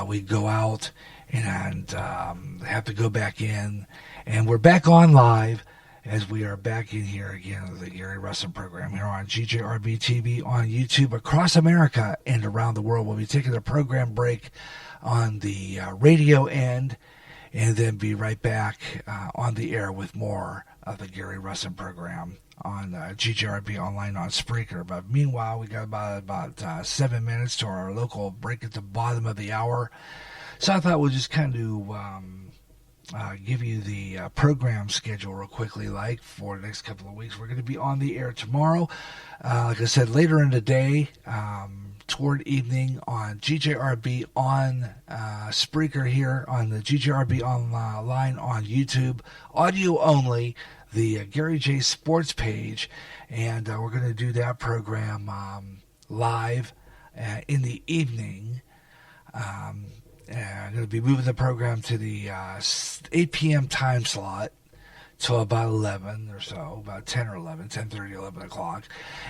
we'd go out and have to go back in. And we're back on live as we are back in here again with the Gary Russen program here on GJRB TV on YouTube across America and around the world. We'll be taking a program break on the radio end and then be right back on the air with more of the Gary Russen program on GJRB online on Spreaker. But meanwhile, we got about 7 minutes to our local break at the bottom of the hour. So I thought we'll just kind of give you the program schedule real quickly, like for the next couple of weeks. We're going to be on the air tomorrow. Like I said, later in the day, toward evening on GJRB on Spreaker here on the GJRB online on YouTube, audio only, the Gary J Sports page, and we're going to do that program live in the evening. I'm going to be moving the program to the 8 p.m. time slot till about 11 or so, about 10 or 11, 10:30, 11 o'clock,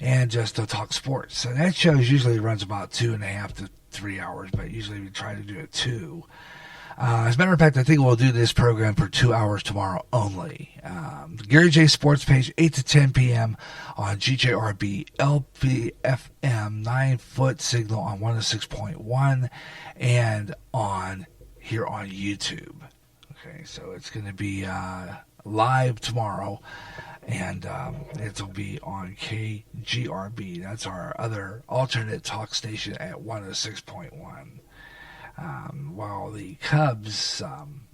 and just to talk sports. And that show usually runs about 2.5 to 3 hours, but usually we try to do it 2. As a matter of fact, I think we'll do this program for 2 hours tomorrow only. Gary J Sports page, 8 to 10 p.m. on GJRB LPFM 9-foot signal on 106.1 and on here on YouTube. Okay, so it's going to be live tomorrow, and it'll be on KGRB. That's our other alternate talk station at 106.1. While the Cubs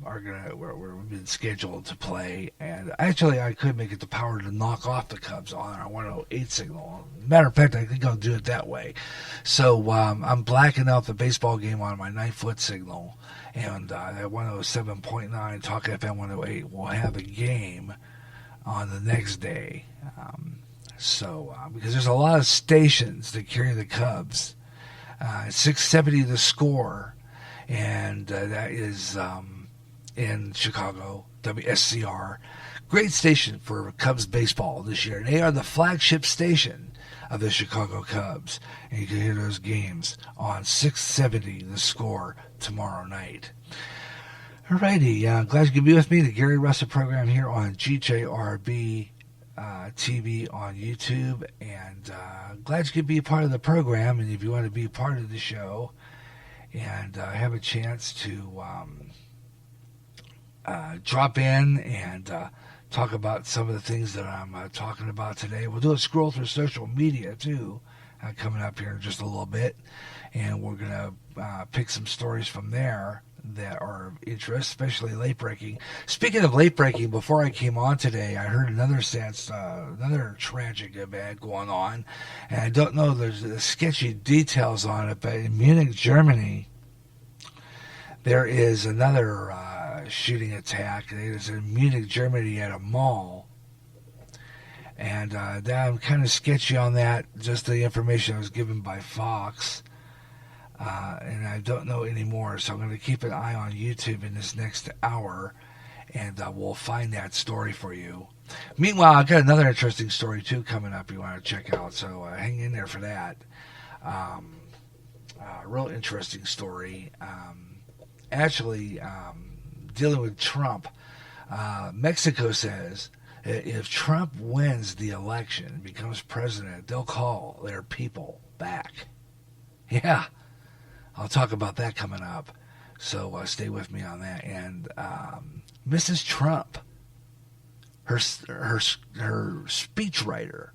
we've been scheduled to play, and actually I could make it the power to knock off the Cubs on our 108 signal. Matter of fact, I think I'll do it that way. So I'm blacking out the baseball game on my 9-foot signal, and at 107.9 Talk FM 108 will have a game on the next day. Because there's a lot of stations that carry the Cubs. 670 The Score. And that is in Chicago, WSCR. Great station for Cubs baseball this year. They are the flagship station of the Chicago Cubs. And you can hear those games on 670 The Score tomorrow night. Alrighty, glad you could be with me. The Gary Russen program here on GJRB TV on YouTube. And glad you could be a part of the program. And if you want to be a part of the show, and have a chance to drop in and talk about some of the things that I'm talking about today. We'll do a scroll through social media, too, coming up here in just a little bit. And we're going to pick some stories from there that are of interest, especially late breaking. Speaking of late breaking, before I came on today, I heard another tragic event going on, and I don't know, there's sketchy details on it, but in Munich, Germany, there is another shooting attack. It is in Munich, Germany at a mall, and I'm kind of sketchy on that, just the information I was given by Fox. And I don't know anymore, so I'm going to keep an eye on YouTube in this next hour, and we'll find that story for you. Meanwhile, I've got another interesting story, too, coming up you want to check out, so hang in there for that. Real interesting story. Dealing with Trump. Mexico says if Trump wins the election and becomes president, they'll call their people back. Yeah. I'll talk about that coming up, so stay with me on that. And Mrs. Trump, her speechwriter,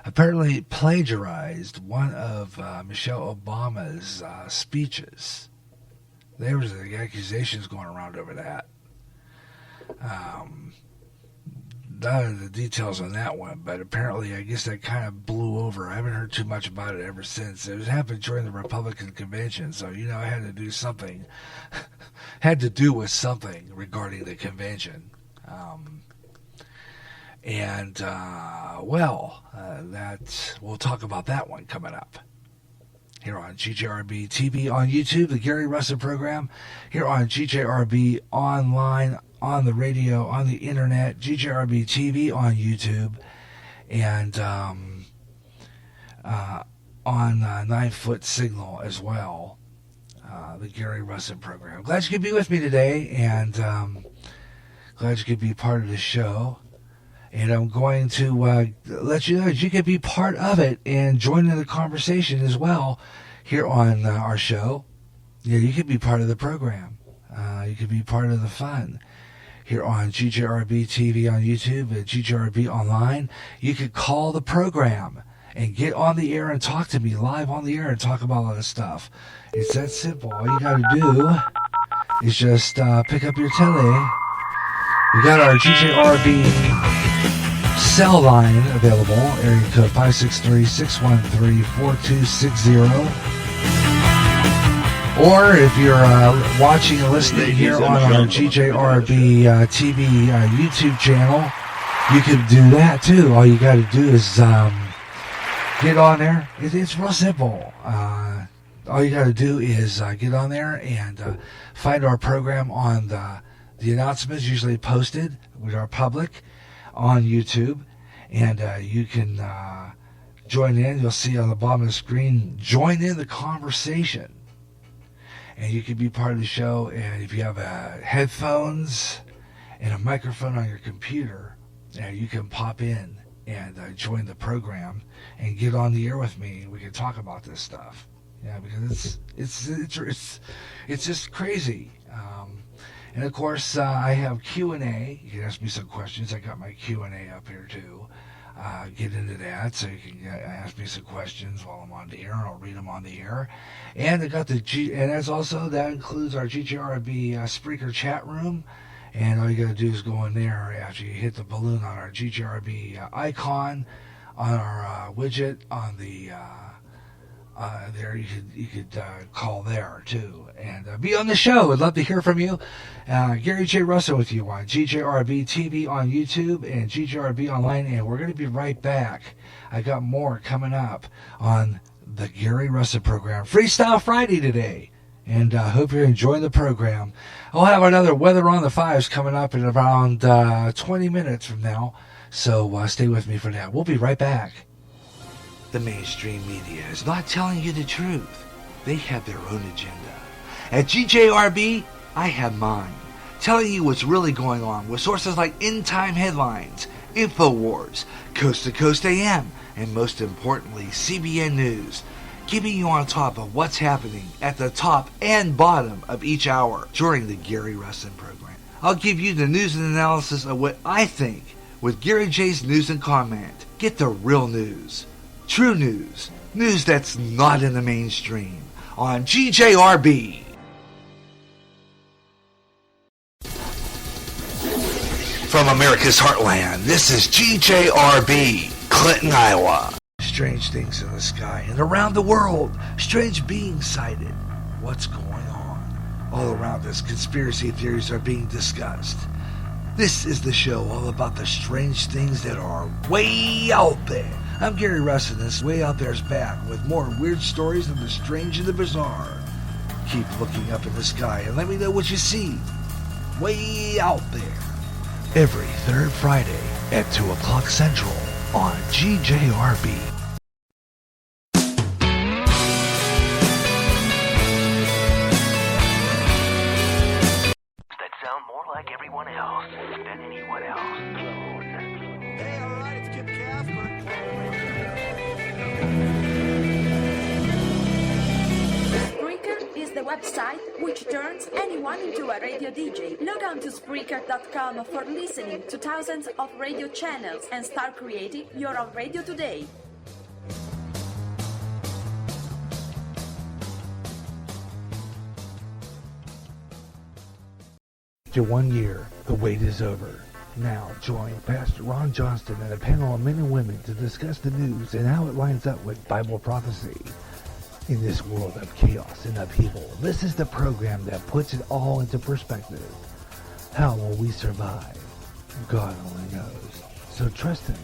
apparently plagiarized one of Michelle Obama's speeches. There was accusations going around over that. None of the details on that one, but apparently I guess that kind of blew over. I haven't heard too much about it ever since. It was happened during the Republican convention, so I had to do something, had to do with something regarding the convention. We'll talk about that one coming up here on GJRB TV on YouTube, the Gary Russen program, here on GJRB online, on the radio, on the internet, GJRB TV on YouTube, and on 9-foot signal as well. Gary Russen program. Glad you could be with me today, and glad you could be part of the show. And I'm going to let you know that you can be part of it and join in the conversation as well here on our show. Yeah, you can be part of the program. You can be part of the fun here on GJRB TV on YouTube at GJRB Online. You could call the program and get on the air and talk to me live on the air and talk about all this stuff. It's that simple. All you got to do is just pick up your telly. We got our GJRB cell line available, area code 563-613-4260. Or if you're watching and listening here on our GJRB TV YouTube channel, you can do that too. All you got to do is get on there. It's real simple. All you got to do is get on there and find our program on the announcements usually posted with our public on YouTube, and you can join in. You'll see on the bottom of the screen, join in the conversation. And you can be part of the show. And if you have headphones and a microphone on your computer, you can pop in and join the program and get on the air with me. We can talk about this stuff. Yeah, because it's just crazy. And of course, I have Q&A. You can ask me some questions. I got my Q&A up here too. Get into that, so you can ask me some questions while I'm on the air, and I'll read them on the air. And I got that includes our GJRB Spreaker chat room. And all you got to do is go in there after you hit the balloon on our GJRB icon on our widget on the there. You could call there too and be on the show. I'd love to hear from you. Gary J. Russell with you on GJRB TV on YouTube and GJRB Online, and we're going to be right back. I got more coming up on the Gary Russell program. Freestyle Friday today, and hope you're enjoying the program. I'll have another Weather on the Fives coming up in around 20 minutes from now, so stay with me for that. We'll be right back. The mainstream media is not telling you the truth. They have their own agenda. At GJRB, I have mine, telling you what's really going on with sources like End Time Headlines, InfoWars, Coast to Coast AM, and most importantly, CBN News, keeping you on top of what's happening at the top and bottom of each hour during the Gary Russen program. I'll give you the news and analysis of what I think with Gary J's News and Comment. Get the real news. True news. News that's not in the mainstream. On GJRB. From America's heartland, this is GJRB, Clinton, Iowa. Strange things in the sky and around the world. Strange beings sighted. What's going on? All around us, conspiracy theories are being discussed. This is the show all about the strange things that are way out there. I'm Gary Russen. This Way Out There's back with more weird stories of the strange and the bizarre. Keep looking up in the sky and let me know what you see. Way out there. Every third Friday at 2 o'clock Central on GJRB. That sound more like everyone else than anyone else. Hey, all right, it's Kip Casper. Spreaker is the website which turns anyone into a radio DJ. Log on to Spreaker.com for listening to thousands of radio channels and start creating your own radio today. After 1 year, the wait is over. Now join Pastor Ron Johnston and a panel of men and women to discuss the news and how it lines up with Bible prophecy. In this world of chaos and upheaval, this is the program that puts it all into perspective. How will we survive? God only knows. So trust Him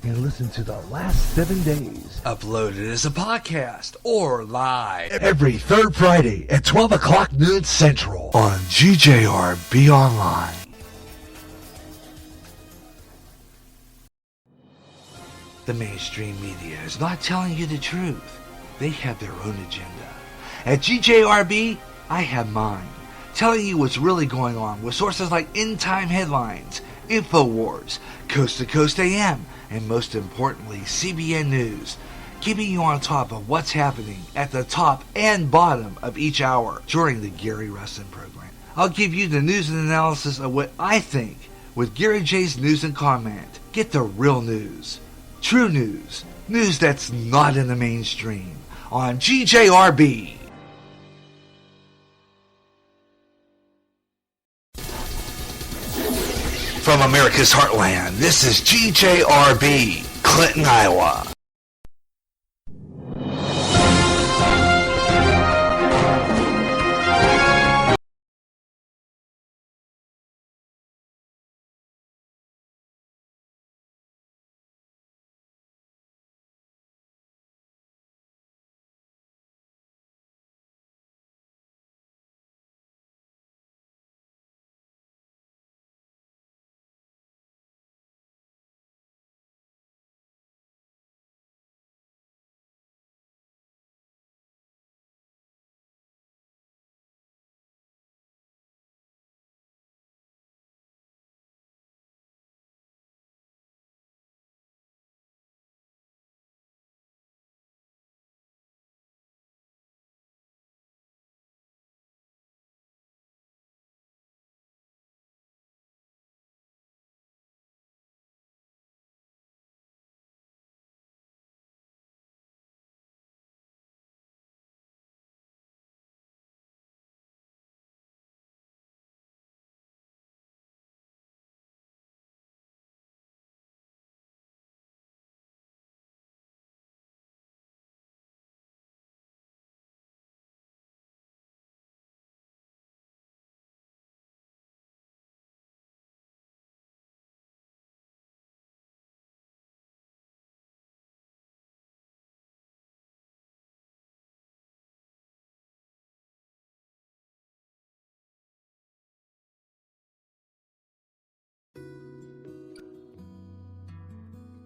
and listen to the last 7 days. Uploaded as a podcast or live every third Friday at 12 o'clock noon Central on GJRB Online. The mainstream media is not telling you the truth. They have their own agenda. At GJRB, I have mine, telling you what's really going on with sources like End Time Headlines, InfoWars, Coast to Coast AM, and most importantly, CBN News, keeping you on top of what's happening at the top and bottom of each hour during the Gary Russen program. I'll give you the news and analysis of what I think with Gary J's News and Comment. Get the real news, true news, news that's not in the mainstream on GJRB. From America's heartland, this is GJRB, Clinton, Iowa.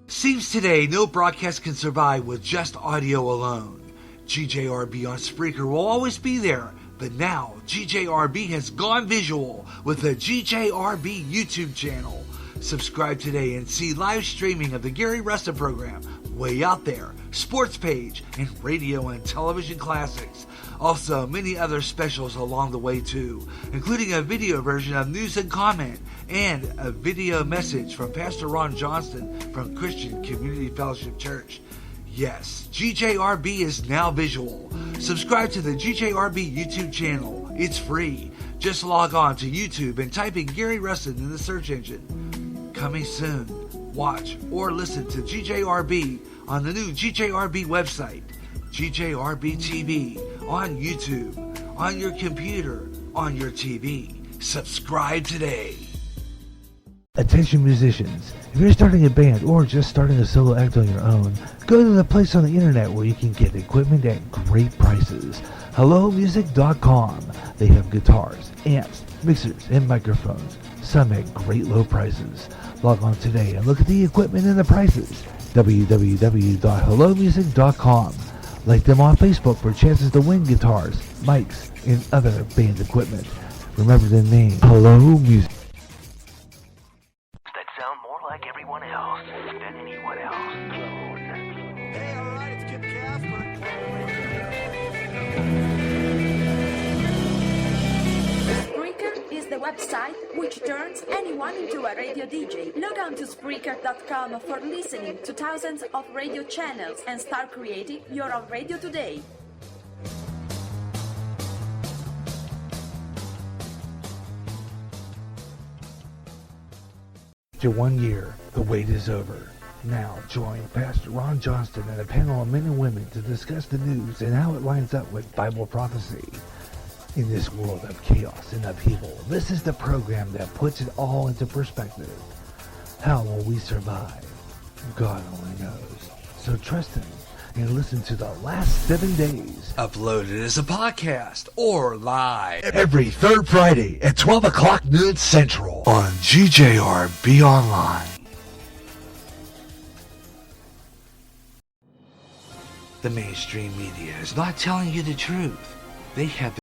Seems today no broadcast can survive with just audio alone. GJRB on Spreaker will always be there, but now GJRB has gone visual with the GJRB YouTube channel. Subscribe today and see live streaming of the Gary Russen program, Way Out There, Sports Page, and radio and television classics. Also, many other specials along the way too, including a video version of News and Comment and a video message from Pastor Ron Johnston from Christian Community Fellowship Church. Yes, GJRB is now visual. Subscribe to the GJRB YouTube channel. It's free. Just log on to YouTube and type in Gary Russen in the search engine. Coming soon. Watch or listen to GJRB on the new GJRB website, GJRB TV, on YouTube, on your computer, on your TV. Subscribe today. Attention musicians, if you're starting a band or just starting a solo act on your own, go to the place on the internet where you can get equipment at great prices. HelloMusic.com. They have guitars, amps, mixers, and microphones, some at great low prices. Log on today and look at the equipment and the prices. www.hellomusic.com. Like them on Facebook for chances to win guitars, mics, and other band equipment. Remember the name, Hello Music. That sound more like everyone else than anyone else. Hey, alright, it's Kip Casper. Spreaker is the website which turns anyone into a radio DJ. Log on to Spreaker.com for listening to thousands of radio channels and start creating your own radio today. After 1 year, the wait is over. Now join Pastor Ron Johnston and a panel of men and women to discuss the news and how it lines up with Bible prophecy. In this world of chaos and upheaval, this is the program that puts it all into perspective. How will we survive? God only knows. So trust Him and listen to the last 7 days. Uploaded as a podcast or live every third Friday at 12 o'clock noon Central on GJRB Online. The mainstream media is not telling you the truth. They have